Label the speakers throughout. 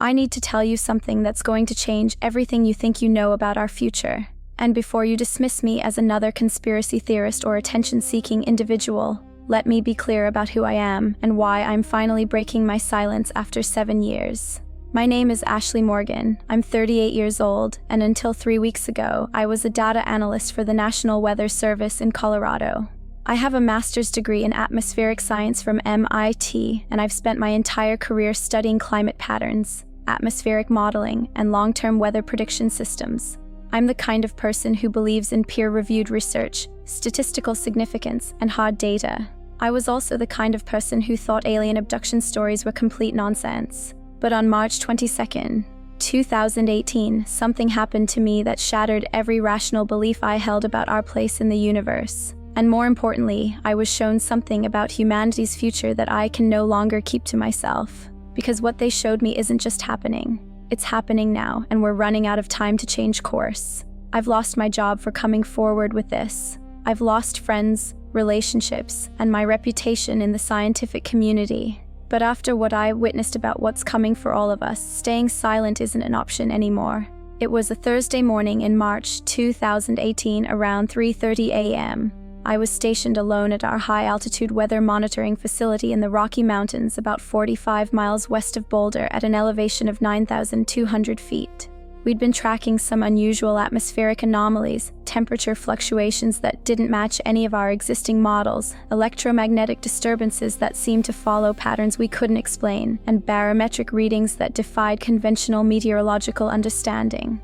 Speaker 1: I need to tell you something that's going to change everything you think you know about our future. And before you dismiss me as another conspiracy theorist or attention-seeking individual, let me be clear about who I am and why I'm finally breaking my silence after 7 years. My name is Ashley Morgan. I'm 38 years old, and until 3 weeks ago, I was a data analyst for the National Weather Service in Colorado. I have a master's degree in atmospheric science from MIT, and I've spent my entire career studying climate patterns, atmospheric modeling, and long-term weather prediction systems. I'm the kind of person who believes in peer-reviewed research, statistical significance, and hard data. I was also the kind of person who thought alien abduction stories were complete nonsense. But on March 22nd, 2018, something happened to me that shattered every rational belief I held about our place in the universe. And more importantly, I was shown something about humanity's future that I can no longer keep to myself. Because what they showed me isn't just happening. It's happening now, and we're running out of time to change course. I've lost my job for coming forward with this. I've lost friends, relationships, and my reputation in the scientific community. But after what I witnessed about what's coming for all of us, staying silent isn't an option anymore. It was a Thursday morning in March 2018 around 3:30 a.m. I was stationed alone at our high-altitude weather monitoring facility in the Rocky Mountains about 45 miles west of Boulder at an elevation of 9,200 feet. We'd been tracking some unusual atmospheric anomalies, temperature fluctuations that didn't match any of our existing models, electromagnetic disturbances that seemed to follow patterns we couldn't explain, and barometric readings that defied conventional meteorological understanding.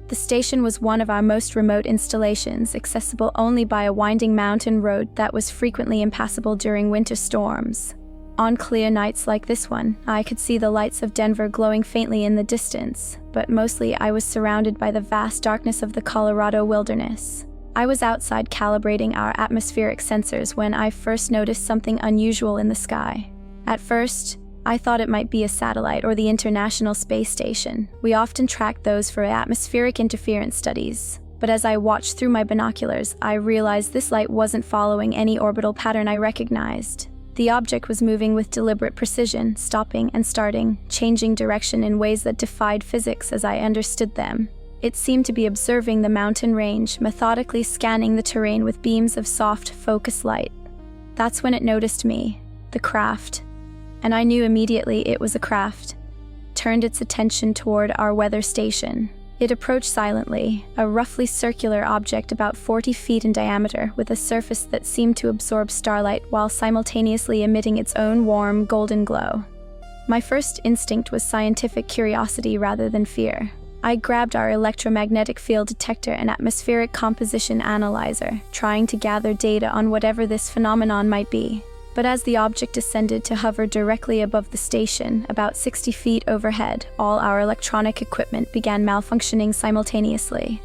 Speaker 1: The station was one of our most remote installations, accessible only by a winding mountain road that was frequently impassable during winter storms. On clear nights like this one, I could see the lights of Denver glowing faintly in the distance, but mostly I was surrounded by the vast darkness of the Colorado wilderness. I was outside calibrating our atmospheric sensors when I first noticed something unusual in the sky. At first, I thought it might be a satellite or the International Space Station. We often track those for atmospheric interference studies. But as I watched through my binoculars, I realized this light wasn't following any orbital pattern I recognized. The object was moving with deliberate precision, stopping and starting, changing direction in ways that defied physics as I understood them. It seemed to be observing the mountain range, methodically scanning the terrain with beams of soft, focused light. That's when it noticed me, the craft. And I knew immediately it was a craft. Turned its attention toward our weather station. It approached silently, a roughly circular object about 40 feet in diameter with a surface that seemed to absorb starlight while simultaneously emitting its own warm, golden glow. My first instinct was scientific curiosity rather than fear. I grabbed our electromagnetic field detector and atmospheric composition analyzer, trying to gather data on whatever this phenomenon might be. But as the object descended to hover directly above the station, about 60 feet overhead, all our electronic equipment began malfunctioning simultaneously.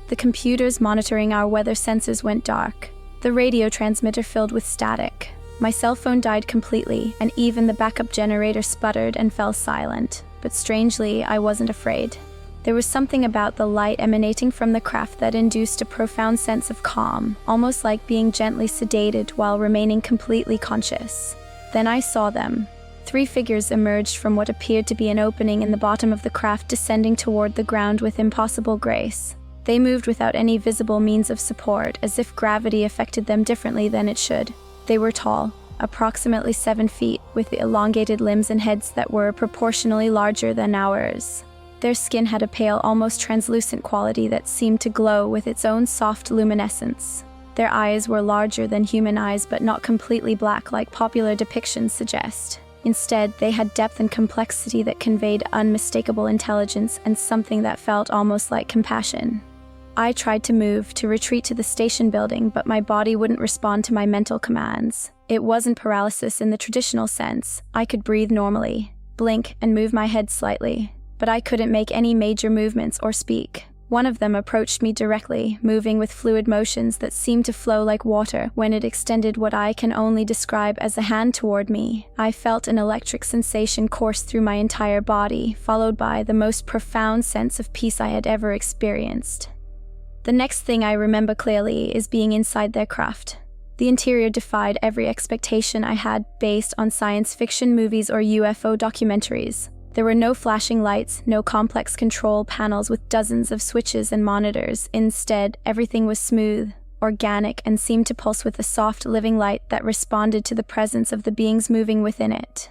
Speaker 1: The computers monitoring our weather sensors went dark. The radio transmitter filled with static. My cell phone died completely, and even the backup generator sputtered and fell silent. But strangely, I wasn't afraid. There was something about the light emanating from the craft that induced a profound sense of calm, almost like being gently sedated while remaining completely conscious. Then I saw them. 3 figures emerged from what appeared to be an opening in the bottom of the craft, descending toward the ground with impossible grace. They moved without any visible means of support, as if gravity affected them differently than it should. They were tall, approximately 7 feet, with elongated limbs and heads that were proportionally larger than ours. Their skin had a pale, almost translucent quality that seemed to glow with its own soft luminescence. Their eyes were larger than human eyes, but not completely black like popular depictions suggest. Instead, they had depth and complexity that conveyed unmistakable intelligence and something that felt almost like compassion. I tried to move, to retreat to the station building, but my body wouldn't respond to my mental commands. It wasn't paralysis in the traditional sense. I could breathe normally, blink, and move my head slightly. But I couldn't make any major movements or speak. One of them approached me directly, moving with fluid motions that seemed to flow like water. When it extended what I can only describe as a hand toward me, I felt an electric sensation course through my entire body, followed by the most profound sense of peace I had ever experienced. The next thing I remember clearly is being inside their craft. The interior defied every expectation I had based on science fiction movies or UFO documentaries. There were no flashing lights, no complex control panels with dozens of switches and monitors. Instead, everything was smooth, organic, and seemed to pulse with a soft, living light that responded to the presence of the beings moving within it.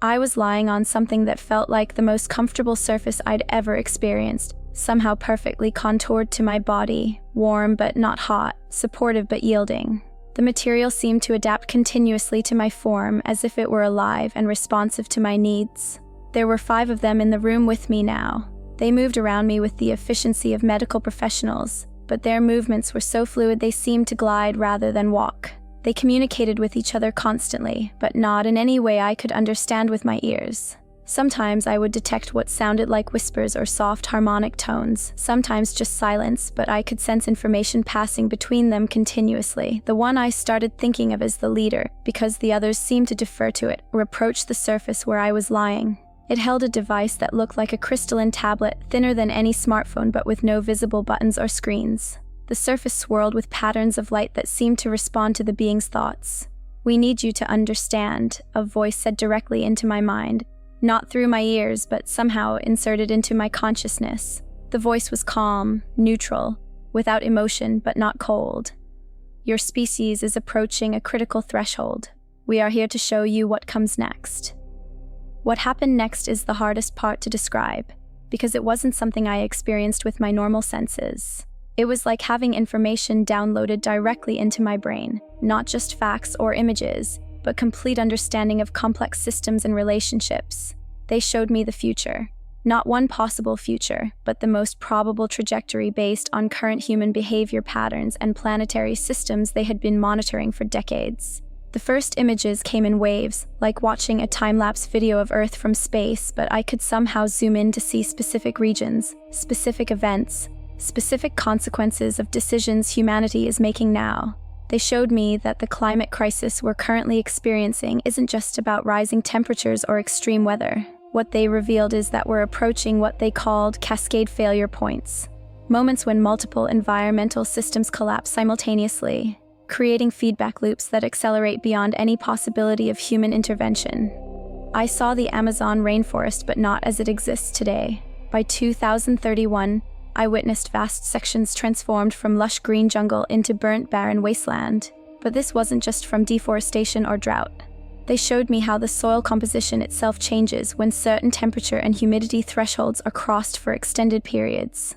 Speaker 1: I was lying on something that felt like the most comfortable surface I'd ever experienced, somehow perfectly contoured to my body, warm but not hot, supportive but yielding. The material seemed to adapt continuously to my form, as if it were alive and responsive to my needs. There were 5 of them in the room with me now. They moved around me with the efficiency of medical professionals, but their movements were so fluid they seemed to glide rather than walk. They communicated with each other constantly, but not in any way I could understand with my ears. Sometimes I would detect what sounded like whispers or soft harmonic tones, sometimes just silence, but I could sense information passing between them continuously. The one I started thinking of as the leader, because the others seemed to defer to it or approach the surface where I was lying. It held a device that looked like a crystalline tablet, thinner than any smartphone but with no visible buttons or screens. The surface swirled with patterns of light that seemed to respond to the being's thoughts. "We need you to understand," a voice said directly into my mind. Not through my ears, but somehow inserted into my consciousness. The voice was calm, neutral, without emotion but not cold. "Your species is approaching a critical threshold. We are here to show you what comes next." What happened next is the hardest part to describe, because it wasn't something I experienced with my normal senses. It was like having information downloaded directly into my brain, not just facts or images, but complete understanding of complex systems and relationships. They showed me the future. Not one possible future, but the most probable trajectory based on current human behavior patterns and planetary systems they had been monitoring for decades. The first images came in waves, like watching a time-lapse video of Earth from space, but I could somehow zoom in to see specific regions, specific events, specific consequences of decisions humanity is making now. They showed me that the climate crisis we're currently experiencing isn't just about rising temperatures or extreme weather. What they revealed is that we're approaching what they called cascade failure points, moments when multiple environmental systems collapse simultaneously, creating feedback loops that accelerate beyond any possibility of human intervention. I saw the Amazon rainforest, but not as it exists today. By 2031, I witnessed vast sections transformed from lush green jungle into burnt, barren wasteland. But this wasn't just from deforestation or drought. They showed me how the soil composition itself changes when certain temperature and humidity thresholds are crossed for extended periods.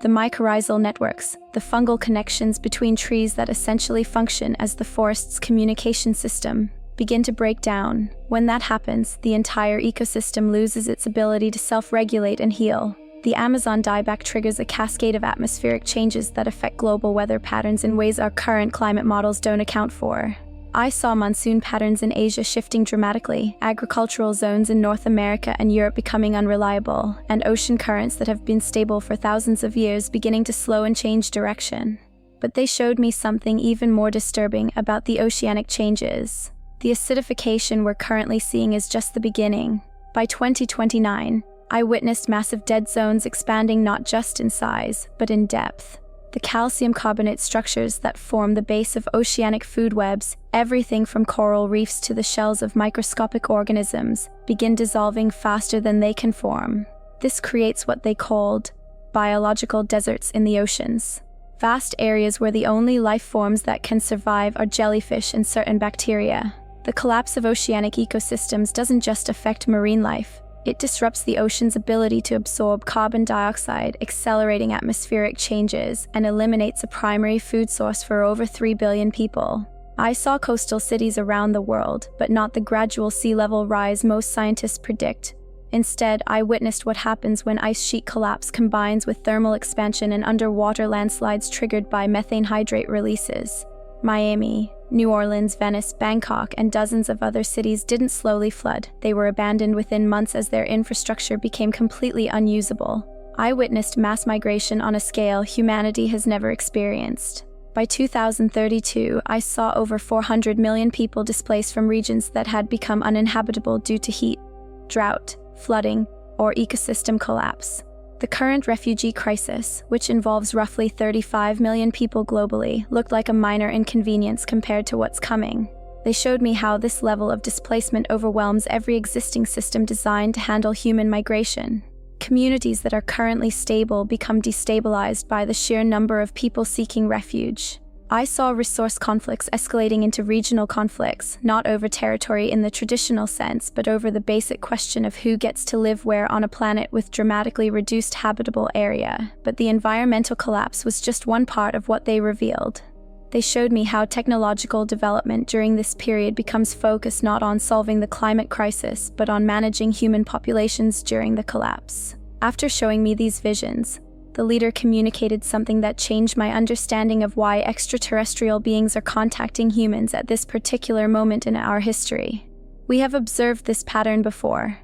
Speaker 1: The mycorrhizal networks, the fungal connections between trees that essentially function as the forest's communication system, begin to break down. When that happens, the entire ecosystem loses its ability to self-regulate and heal. The Amazon dieback triggers a cascade of atmospheric changes that affect global weather patterns in ways our current climate models don't account for. I saw monsoon patterns in Asia shifting dramatically, agricultural zones in North America and Europe becoming unreliable, and ocean currents that have been stable for thousands of years beginning to slow and change direction. But they showed me something even more disturbing about the oceanic changes. The acidification we're currently seeing is just the beginning. By 2029, I witnessed massive dead zones expanding not just in size, but in depth. The calcium carbonate structures that form the base of oceanic food webs, everything from coral reefs to the shells of microscopic organisms, begin dissolving faster than they can form. This creates what they called biological deserts in the oceans. Vast areas where the only life forms that can survive are jellyfish and certain bacteria. The collapse of oceanic ecosystems doesn't just affect marine life. It disrupts the ocean's ability to absorb carbon dioxide, accelerating atmospheric changes, and eliminates a primary food source for over 3 billion people. I saw coastal cities around the world, but not the gradual sea level rise most scientists predict. Instead, I witnessed what happens when ice sheet collapse combines with thermal expansion and underwater landslides triggered by methane hydrate releases. Miami, New Orleans, Venice, Bangkok, and dozens of other cities didn't slowly flood. They were abandoned within months as their infrastructure became completely unusable. I witnessed mass migration on a scale humanity has never experienced. By 2032, I saw over 400 million people displaced from regions that had become uninhabitable due to heat, drought, flooding, or ecosystem collapse. The current refugee crisis, which involves roughly 35 million people globally, looked like a minor inconvenience compared to what's coming. They showed me how this level of displacement overwhelms every existing system designed to handle human migration. Communities that are currently stable become destabilized by the sheer number of people seeking refuge. I saw resource conflicts escalating into regional conflicts, not over territory in the traditional sense, but over the basic question of who gets to live where on a planet with dramatically reduced habitable area. But the environmental collapse was just one part of what they revealed. They showed me how technological development during this period becomes focused not on solving the climate crisis, but on managing human populations during the collapse. After showing me these visions, the leader communicated something that changed my understanding of why extraterrestrial beings are contacting humans at this particular moment in our history. We have observed this pattern before.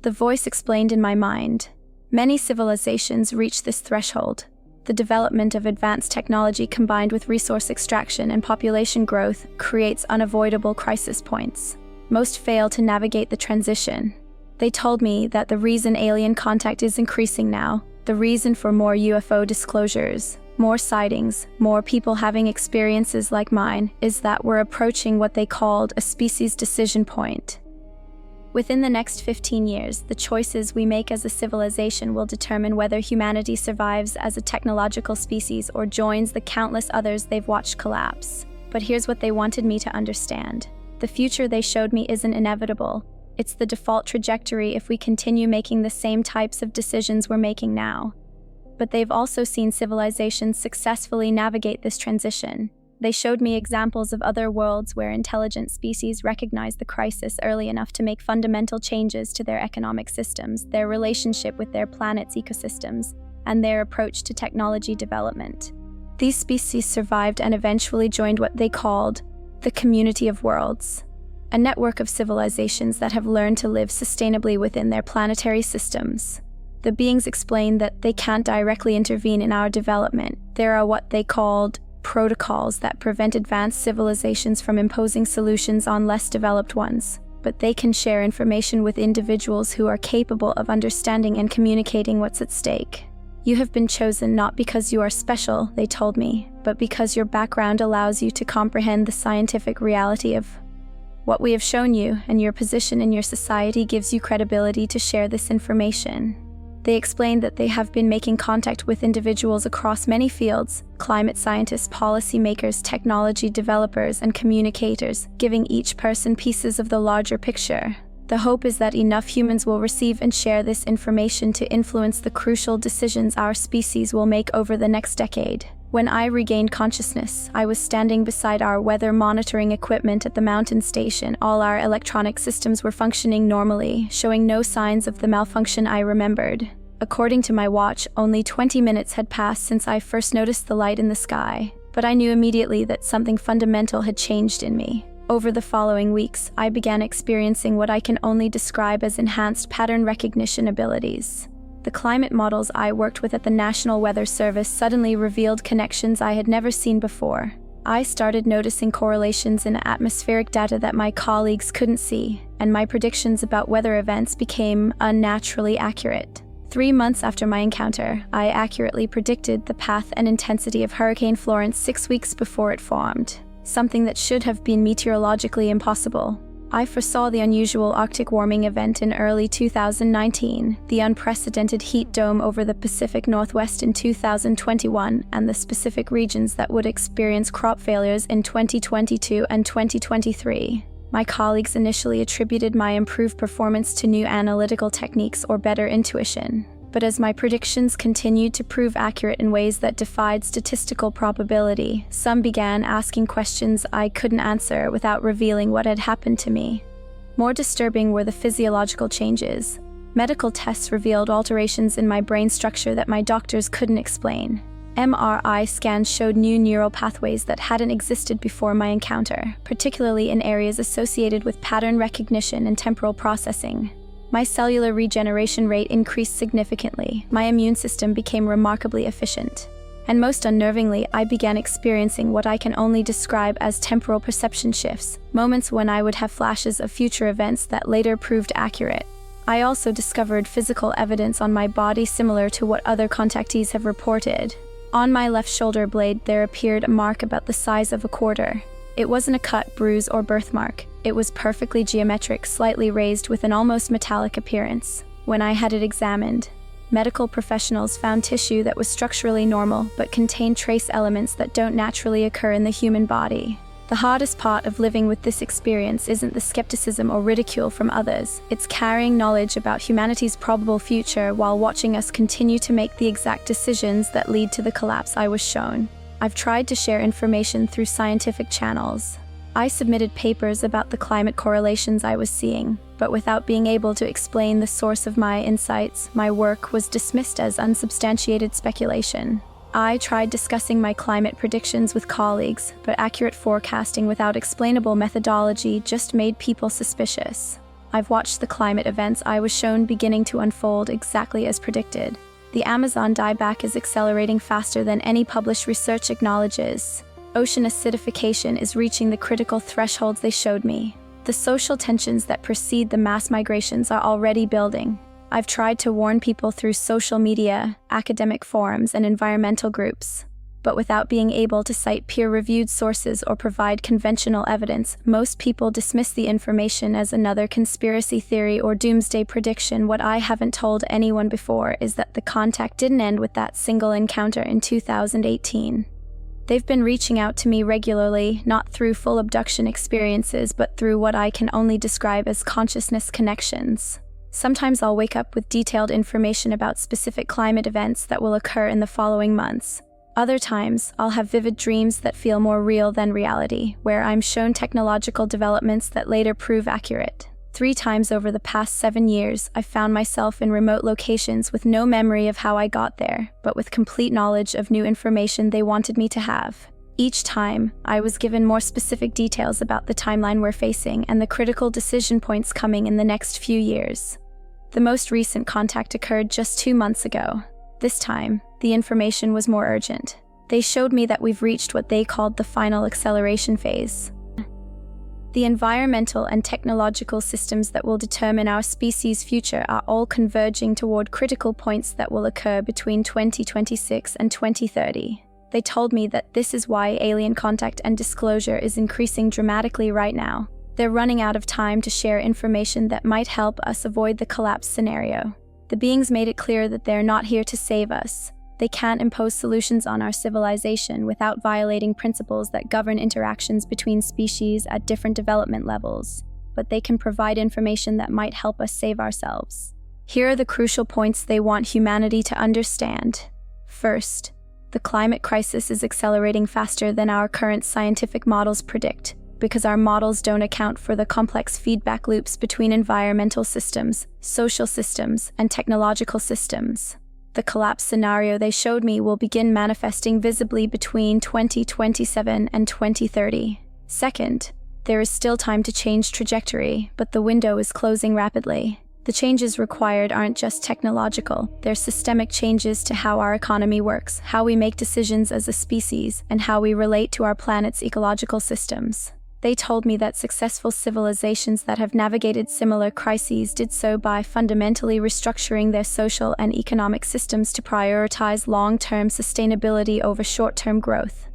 Speaker 1: The voice explained in my mind. Many civilizations reach this threshold. The development of advanced technology combined with resource extraction and population growth creates unavoidable crisis points. Most fail to navigate the transition. They told me that the reason alien contact is increasing now, the reason for more UFO disclosures, more sightings, more people having experiences like mine, is that we're approaching what they called a species decision point. Within the next 15 years, the choices we make as a civilization will determine whether humanity survives as a technological species or joins the countless others they've watched collapse. But here's what they wanted me to understand. The future they showed me isn't inevitable. It's the default trajectory if we continue making the same types of decisions we're making now. But they've also seen civilizations successfully navigate this transition. They showed me examples of other worlds where intelligent species recognized the crisis early enough to make fundamental changes to their economic systems, their relationship with their planet's ecosystems, and their approach to technology development. These species survived and eventually joined what they called the Community of Worlds, a network of civilizations that have learned to live sustainably within their planetary systems. The beings explained that they can't directly intervene in our development. There are what they called protocols that prevent advanced civilizations from imposing solutions on less developed ones, but they can share information with individuals who are capable of understanding and communicating what's at stake. You have been chosen not because you are special, they told me, but because your background allows you to comprehend the scientific reality of what we have shown you, and your position in your society gives you credibility to share this information. They explained that they have been making contact with individuals across many fields: climate scientists, policymakers, technology developers, and communicators, giving each person pieces of the larger picture. The hope is that enough humans will receive and share this information to influence the crucial decisions our species will make over the next decade. When I regained consciousness, I was standing beside our weather monitoring equipment at the mountain station. All our electronic systems were functioning normally, showing no signs of the malfunction I remembered. According to my watch, only 20 minutes had passed since I first noticed the light in the sky, but I knew immediately that something fundamental had changed in me. Over the following weeks, I began experiencing what I can only describe as enhanced pattern recognition abilities. The climate models I worked with at the National Weather Service suddenly revealed connections I had never seen before. I started noticing correlations in atmospheric data that my colleagues couldn't see, and my predictions about weather events became unnaturally accurate. 3 months after my encounter, I accurately predicted the path and intensity of Hurricane Florence 6 weeks before it formed, something that should have been meteorologically impossible. I foresaw the unusual Arctic warming event in early 2019, the unprecedented heat dome over the Pacific Northwest in 2021, and the specific regions that would experience crop failures in 2022 and 2023. My colleagues initially attributed my improved performance to new analytical techniques or better intuition. But as my predictions continued to prove accurate in ways that defied statistical probability, some began asking questions I couldn't answer without revealing what had happened to me. More disturbing were the physiological changes. Medical tests revealed alterations in my brain structure that my doctors couldn't explain. MRI scans showed new neural pathways that hadn't existed before my encounter, particularly in areas associated with pattern recognition and temporal processing. My cellular regeneration rate increased significantly, my immune system became remarkably efficient. And most unnervingly, I began experiencing what I can only describe as temporal perception shifts, moments when I would have flashes of future events that later proved accurate. I also discovered physical evidence on my body similar to what other contactees have reported. On my left shoulder blade, there appeared a mark about the size of a quarter. It wasn't a cut, bruise, or birthmark. It was perfectly geometric, slightly raised with an almost metallic appearance. When I had it examined, medical professionals found tissue that was structurally normal but contained trace elements that don't naturally occur in the human body. The hardest part of living with this experience isn't the skepticism or ridicule from others. It's carrying knowledge about humanity's probable future while watching us continue to make the exact decisions that lead to the collapse I was shown. I've tried to share information through scientific channels. I submitted papers about the climate correlations I was seeing, but without being able to explain the source of my insights, my work was dismissed as unsubstantiated speculation. I tried discussing my climate predictions with colleagues, but accurate forecasting without explainable methodology just made people suspicious. I've watched the climate events I was shown beginning to unfold exactly as predicted. The Amazon dieback is accelerating faster than any published research acknowledges. Ocean acidification is reaching the critical thresholds they showed me. The social tensions that precede the mass migrations are already building. I've tried to warn people through social media, academic forums, and environmental groups. But without being able to cite peer-reviewed sources or provide conventional evidence, most people dismiss the information as another conspiracy theory or doomsday prediction. What I haven't told anyone before is that the contact didn't end with that single encounter in 2018. They've been reaching out to me regularly, not through full abduction experiences, but through what I can only describe as consciousness connections. Sometimes I'll wake up with detailed information about specific climate events that will occur in the following months. Other times, I'll have vivid dreams that feel more real than reality, where I'm shown technological developments that later prove accurate. 3 times over the past 7 years, I've found myself in remote locations with no memory of how I got there, but with complete knowledge of new information they wanted me to have. Each time, I was given more specific details about the timeline we're facing and the critical decision points coming in the next few years. The most recent contact occurred just 2 months ago. This time, the information was more urgent. They showed me that we've reached what they called the final acceleration phase. The environmental and technological systems that will determine our species' future are all converging toward critical points that will occur between 2026 and 2030. They told me that this is why alien contact and disclosure is increasing dramatically right now. They're running out of time to share information that might help us avoid the collapse scenario. The beings made it clear that they're not here to save us. They can't impose solutions on our civilization without violating principles that govern interactions between species at different development levels, but they can provide information that might help us save ourselves. Here are the crucial points they want humanity to understand. First, the climate crisis is accelerating faster than our current scientific models predict, because our models don't account for the complex feedback loops between environmental systems, social systems, and technological systems. The collapse scenario they showed me will begin manifesting visibly between 2027 and 2030. Second, there is still time to change trajectory, but the window is closing rapidly. The changes required aren't just technological, they're systemic changes to how our economy works, how we make decisions as a species, and how we relate to our planet's ecological systems. They told me that successful civilizations that have navigated similar crises did so by fundamentally restructuring their social and economic systems to prioritize long-term sustainability over short-term growth.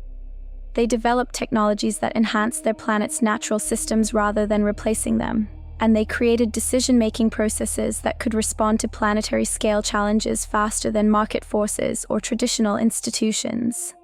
Speaker 1: They developed technologies that enhanced their planet's natural systems rather than replacing them, and they created decision-making processes that could respond to planetary-scale challenges faster than market forces or traditional institutions.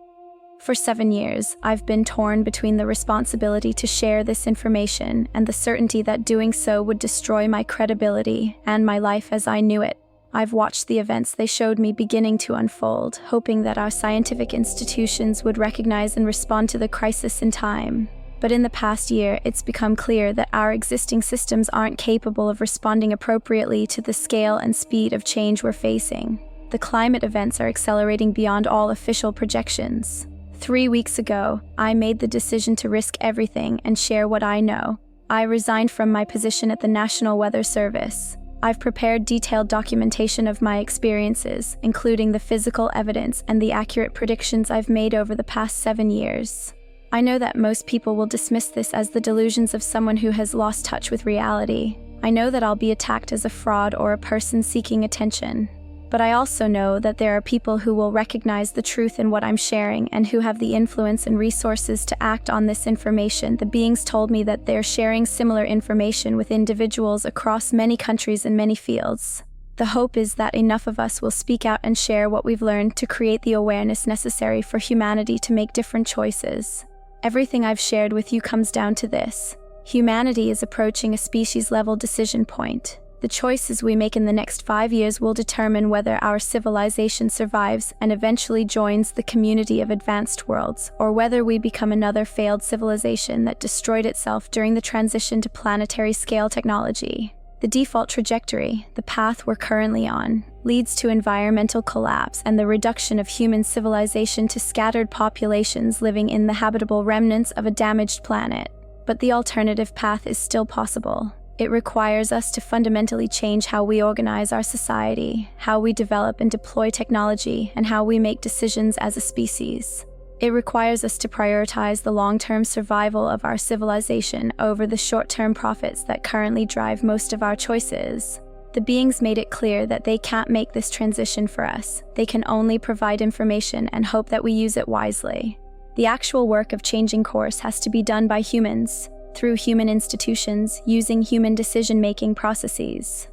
Speaker 1: For 7 years, I've been torn between the responsibility to share this information and the certainty that doing so would destroy my credibility and my life as I knew it. I've watched the events they showed me beginning to unfold, hoping that our scientific institutions would recognize and respond to the crisis in time. But in the past year, it's become clear that our existing systems aren't capable of responding appropriately to the scale and speed of change we're facing. The climate events are accelerating beyond all official projections. 3 weeks ago, I made the decision to risk everything and share what I know. I resigned from my position at the National Weather Service. I've prepared detailed documentation of my experiences, including the physical evidence and the accurate predictions I've made over the past 7 years. I know that most people will dismiss this as the delusions of someone who has lost touch with reality. I know that I'll be attacked as a fraud or a person seeking attention. But I also know that there are people who will recognize the truth in what I'm sharing and who have the influence and resources to act on this information. The beings told me that they're sharing similar information with individuals across many countries and many fields. The hope is that enough of us will speak out and share what we've learned to create the awareness necessary for humanity to make different choices. Everything I've shared with you comes down to this. Humanity is approaching a species-level decision point. The choices we make in the next 5 years will determine whether our civilization survives and eventually joins the community of advanced worlds, or whether we become another failed civilization that destroyed itself during the transition to planetary-scale technology. The default trajectory, the path we're currently on, leads to environmental collapse and the reduction of human civilization to scattered populations living in the habitable remnants of a damaged planet. But the alternative path is still possible. It requires us to fundamentally change how we organize our society, how we develop and deploy technology, and how we make decisions as a species. It requires us to prioritize the long-term survival of our civilization over the short-term profits that currently drive most of our choices. The beings made it clear that they can't make this transition for us. They can only provide information and hope that we use it wisely. The actual work of changing course has to be done by humans, through human institutions, using human decision-making processes.